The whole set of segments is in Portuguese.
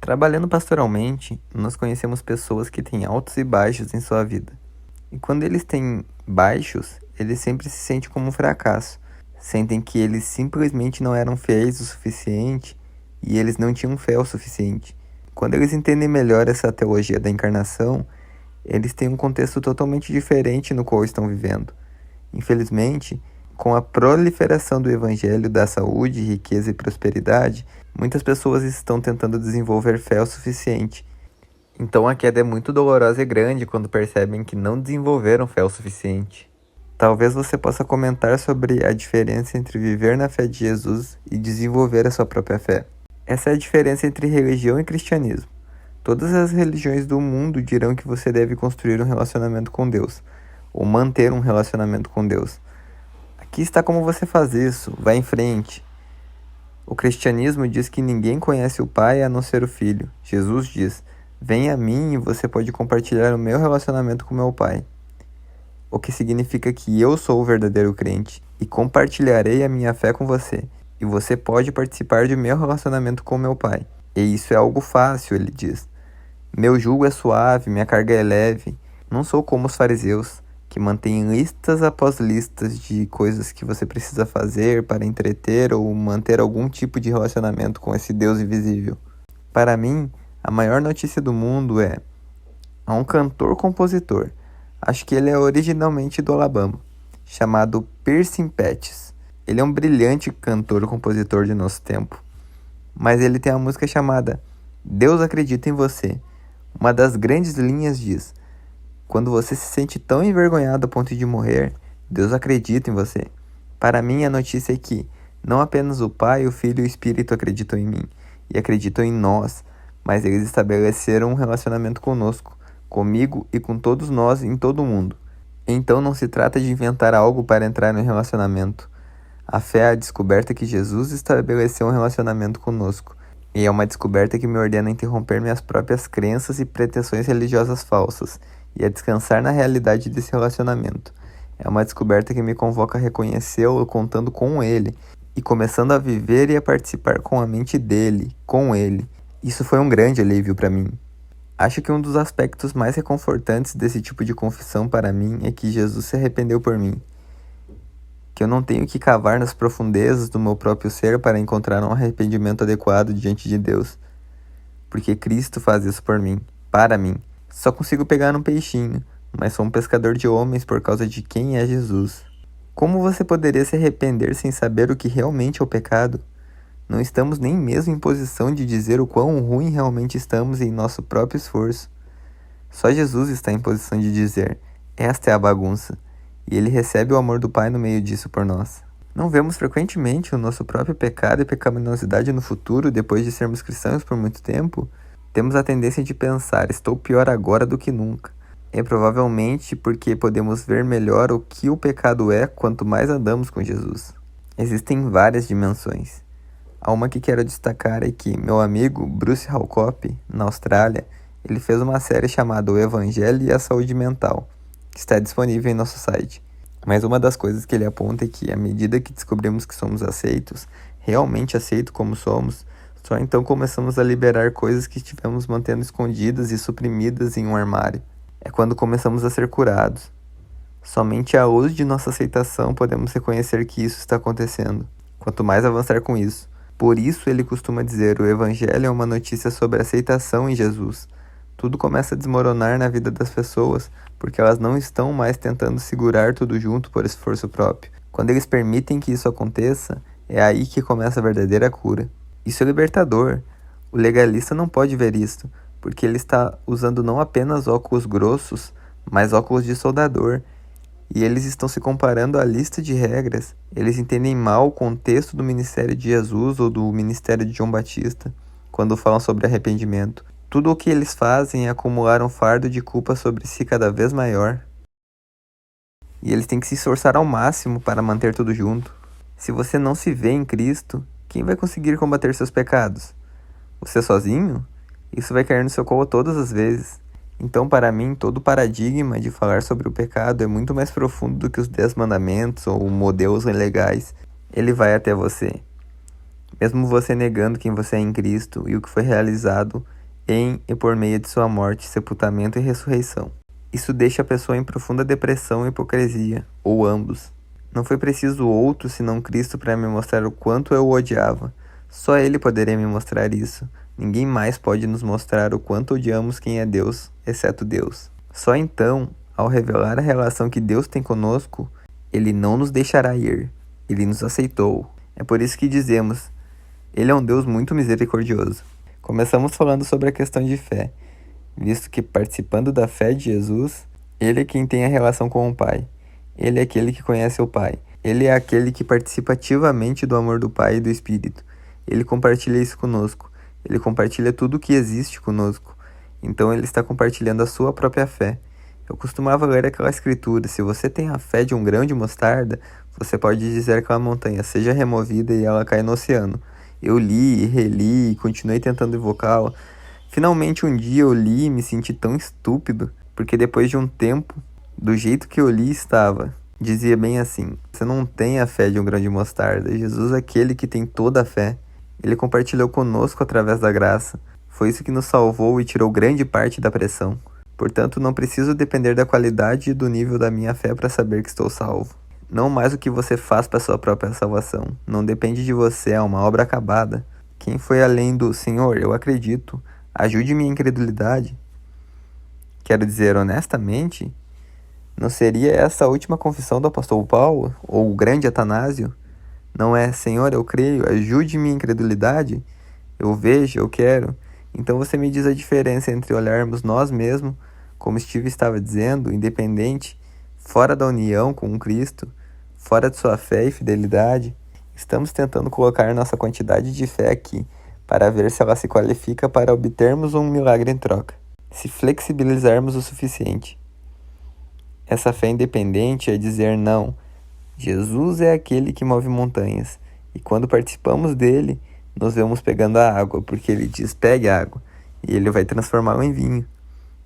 Trabalhando pastoralmente, nós conhecemos pessoas que têm altos e baixos em sua vida. E quando eles têm baixos, eles sempre se sentem como um fracasso. Sentem que eles simplesmente não eram fiéis o suficiente e eles não tinham fé o suficiente. Quando eles entendem melhor essa teologia da encarnação, eles têm um contexto totalmente diferente no qual estão vivendo. Infelizmente, com a proliferação do evangelho da saúde, riqueza e prosperidade, muitas pessoas estão tentando desenvolver fé o suficiente. Então a queda é muito dolorosa e grande quando percebem que não desenvolveram fé o suficiente. Talvez você possa comentar sobre a diferença entre viver na fé de Jesus e desenvolver a sua própria fé. Essa é a diferença entre religião e cristianismo. Todas as religiões do mundo dirão que você deve construir um relacionamento com Deus, ou manter um relacionamento com Deus. Aqui está como você faz isso, vá em frente. O cristianismo diz que ninguém conhece o Pai a não ser o Filho. Jesus diz: venha a mim e você pode compartilhar o meu relacionamento com meu Pai. O que significa que eu sou o verdadeiro crente e compartilharei a minha fé com você. E você pode participar de meu relacionamento com meu Pai. E isso é algo fácil, ele diz. Meu jugo é suave, minha carga é leve. Não sou como os fariseus, que mantêm listas após listas de coisas que você precisa fazer para entreter ou manter algum tipo de relacionamento com esse Deus invisível. Para mim, a maior notícia do mundo é: há um cantor-compositor, acho que ele é originalmente do Alabama, chamado Percy Patches. Ele é um brilhante cantor-compositor de nosso tempo, mas ele tem uma música chamada Deus Acredita em Você. Uma das grandes linhas diz: quando você se sente tão envergonhado a ponto de morrer, Deus acredita em você. Para mim, a notícia é que não apenas o Pai, o Filho e o Espírito acreditam em mim e acreditam em nós, mas eles estabeleceram um relacionamento conosco, comigo e com todos nós em todo o mundo. Então não se trata de inventar algo para entrar no relacionamento. A fé é a descoberta que Jesus estabeleceu um relacionamento conosco, e é uma descoberta que me ordena a interromper minhas próprias crenças e pretensões religiosas falsas, e a descansar na realidade desse relacionamento. É uma descoberta que me convoca a reconhecê-lo contando com ele, e começando a viver e a participar com a mente dele, com ele. Isso foi um grande alívio para mim. Acho que um dos aspectos mais reconfortantes desse tipo de confissão para mim é que Jesus se arrependeu por mim. Que eu não tenho que cavar nas profundezas do meu próprio ser para encontrar um arrependimento adequado diante de Deus. Porque Cristo faz isso por mim, para mim. Só consigo pegar um peixinho, mas sou um pescador de homens por causa de quem é Jesus. Como você poderia se arrepender sem saber o que realmente é o pecado? Não estamos nem mesmo em posição de dizer o quão ruim realmente estamos em nosso próprio esforço. Só Jesus está em posição de dizer: esta é a bagunça. E ele recebe o amor do Pai no meio disso por nós. Não vemos frequentemente o nosso próprio pecado e pecaminosidade no futuro depois de sermos cristãos por muito tempo? Temos a tendência de pensar: estou pior agora do que nunca. É provavelmente porque podemos ver melhor o que o pecado é quanto mais andamos com Jesus. Existem várias dimensões. Há uma que quero destacar é que meu amigo Bruce Halcop, na Austrália, ele fez uma série chamada O Evangelho e a Saúde Mental, que está disponível em nosso site. Mas uma das coisas que ele aponta é que, à medida que descobrimos que somos aceitos, realmente aceitos como somos, só então começamos a liberar coisas que estivemos mantendo escondidas e suprimidas em um armário. É quando começamos a ser curados. Somente à luz de nossa aceitação podemos reconhecer que isso está acontecendo. Quanto mais avançar com isso. Por isso ele costuma dizer: o Evangelho é uma notícia sobre aceitação em Jesus. Tudo começa a desmoronar na vida das pessoas, porque elas não estão mais tentando segurar tudo junto por esforço próprio. Quando eles permitem que isso aconteça, é aí que começa a verdadeira cura. Isso é libertador. O legalista não pode ver isto, porque ele está usando não apenas óculos grossos, mas óculos de soldador. E eles estão se comparando à lista de regras. Eles entendem mal o contexto do ministério de Jesus ou do ministério de João Batista, quando falam sobre arrependimento. Tudo o que eles fazem é acumular um fardo de culpa sobre si cada vez maior. E eles têm que se esforçar ao máximo para manter tudo junto. Se você não se vê em Cristo, quem vai conseguir combater seus pecados? Você sozinho? Isso vai cair no seu colo todas as vezes. Então, para mim, todo o paradigma de falar sobre o pecado é muito mais profundo do que os 10 mandamentos ou modelos legais. Ele vai até você. Mesmo você negando quem você é em Cristo e o que foi realizado, em e por meio de sua morte, sepultamento e ressurreição. Isso deixa a pessoa em profunda depressão e hipocrisia, ou ambos. Não foi preciso outro senão Cristo para me mostrar o quanto eu o odiava. Só Ele poderia me mostrar isso. Ninguém mais pode nos mostrar o quanto odiamos quem é Deus, exceto Deus. Só então, ao revelar a relação que Deus tem conosco, Ele não nos deixará ir. Ele nos aceitou. É por isso que dizemos, Ele é um Deus muito misericordioso. Começamos falando sobre a questão de fé, visto que participando da fé de Jesus, Ele é quem tem a relação com o Pai. Ele é aquele que conhece o Pai. Ele é aquele que participa ativamente do amor do Pai e do Espírito. Ele compartilha isso conosco. Ele compartilha tudo o que existe conosco. Então Ele está compartilhando a sua própria fé. Eu costumava ler aquela escritura, se você tem a fé de um grão de mostarda, você pode dizer àquela montanha, seja removida e ela cai no oceano. Eu li e reli e continuei tentando invocá-la. Finalmente um dia eu li e me senti tão estúpido, porque depois de um tempo, do jeito que eu li estava, dizia bem assim, você não tem a fé de um grão de mostarda, Jesus é aquele que tem toda a fé. Ele compartilhou conosco através da graça. Foi isso que nos salvou e tirou grande parte da pressão. Portanto, não preciso depender da qualidade e do nível da minha fé para saber que estou salvo. Não mais o que você faz para sua própria salvação. Não depende de você, é uma obra acabada. Quem foi além do Senhor, eu acredito, ajude minha incredulidade? Quero dizer honestamente, não seria essa a última confissão do apóstolo Paulo, ou o grande Atanásio? Não é, Senhor, eu creio, ajude minha incredulidade? Eu vejo, eu quero. Então você me diz a diferença entre olharmos nós mesmos, como Steve estava dizendo, independente, fora da união com Cristo, fora de sua fé e fidelidade. Estamos tentando colocar nossa quantidade de fé aqui, para ver se ela se qualifica para obtermos um milagre em troca, se flexibilizarmos o suficiente. Essa fé independente é dizer não. Jesus é aquele que move montanhas, e quando participamos dele, nos vemos pegando a água, porque ele diz, pegue a água, e ele vai transformá-la em vinho.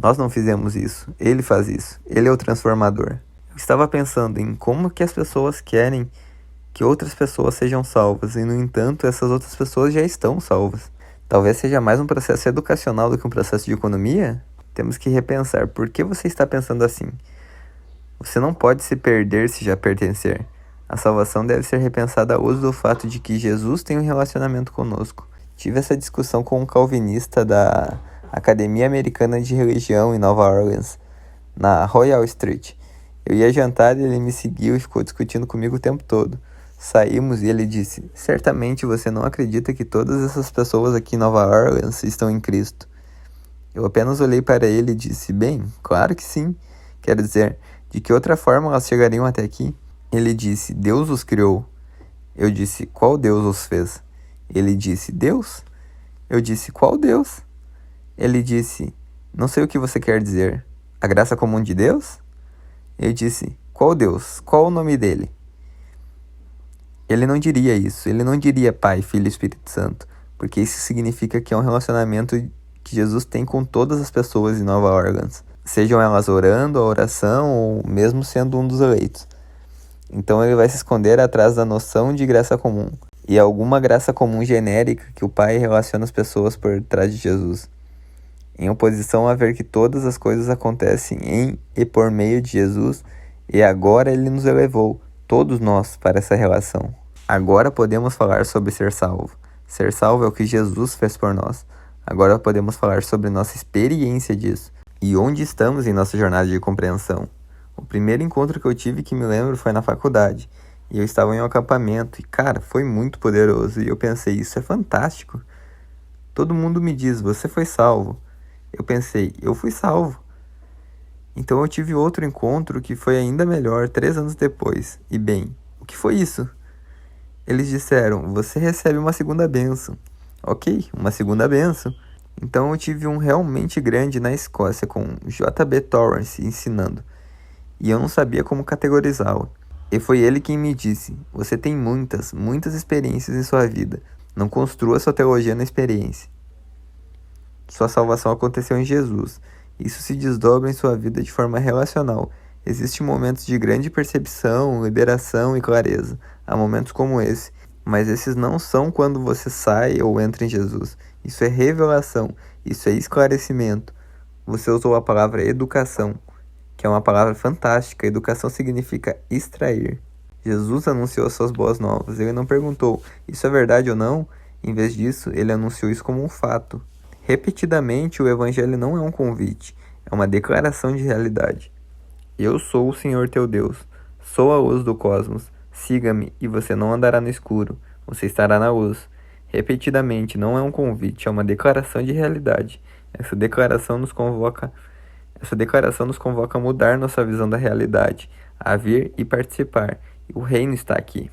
Nós não fizemos isso, ele faz isso, ele é o transformador. Eu estava pensando em como que as pessoas querem que outras pessoas sejam salvas, e no entanto, essas outras pessoas já estão salvas. Talvez seja mais um processo educacional do que um processo de economia? Temos que repensar, por que você está pensando assim? Você não pode se perder se já pertencer. A salvação deve ser repensada à luz do fato de que Jesus tem um relacionamento conosco. Tive essa discussão com um calvinista da Academia Americana de Religião em Nova Orleans, na Royal Street. Eu ia jantar e ele me seguiu e ficou discutindo comigo o tempo todo. Saímos e ele disse, certamente você não acredita que todas essas pessoas aqui em Nova Orleans estão em Cristo. Eu apenas olhei para ele e disse, bem, claro que sim. Quero dizer, de que outra forma elas chegariam até aqui? Ele disse, Deus os criou. Eu disse, qual Deus os fez? Ele disse, Deus. Eu disse, qual Deus? Ele disse, não sei o que você quer dizer. A graça comum de Deus? Eu disse, qual Deus? Qual o nome dele? Ele não diria isso. Ele não diria Pai, Filho e Espírito Santo. Porque isso significa que é um relacionamento que Jesus tem com todas as pessoas em Nova Orleans. Sejam elas orando a oração ou mesmo sendo um dos eleitos. Então ele vai se esconder atrás da noção de graça comum e alguma graça comum genérica que o Pai relaciona as pessoas por trás de Jesus, em oposição a ver que todas as coisas acontecem em e por meio de Jesus e agora ele nos elevou, todos nós, para essa relação. Agora podemos falar sobre ser salvo. Ser salvo é o que Jesus fez por nós. Agora podemos falar sobre nossa experiência disso e onde estamos em nossa jornada de compreensão. O primeiro encontro que eu tive que me lembro foi na faculdade. E eu estava em um acampamento. E cara, foi muito poderoso. E eu pensei, isso é fantástico. Todo mundo me diz, você foi salvo. Eu pensei, eu fui salvo. Então eu tive outro encontro que foi ainda melhor 3 anos depois. E bem, o que foi isso? Eles disseram, você recebe uma segunda bênção. Ok, uma segunda bênção. Então eu tive um realmente grande na Escócia com J.B. Torrance ensinando. E eu não sabia como categorizá-lo. E foi ele quem me disse, você tem muitas experiências em sua vida. Não construa sua teologia na experiência. Sua salvação aconteceu em Jesus. Isso se desdobra em sua vida de forma relacional. Existem momentos de grande percepção, liberação e clareza. Há momentos como esse. Mas esses não são quando você sai ou entra em Jesus. Isso é revelação. Isso é esclarecimento. Você usou a palavra educação, que é uma palavra fantástica. Educação significa extrair. Jesus anunciou suas boas novas. Ele não perguntou, isso é verdade ou não? Em vez disso, ele anunciou isso como um fato. Repetidamente, o evangelho não é um convite, é uma declaração de realidade. Eu sou o Senhor teu Deus, sou a luz do cosmos. Siga-me e você não andará no escuro, você estará na luz. Repetidamente, não é um convite, é uma declaração de realidade. Essa declaração nos convoca a mudar nossa visão da realidade, a vir e participar. O reino está aqui.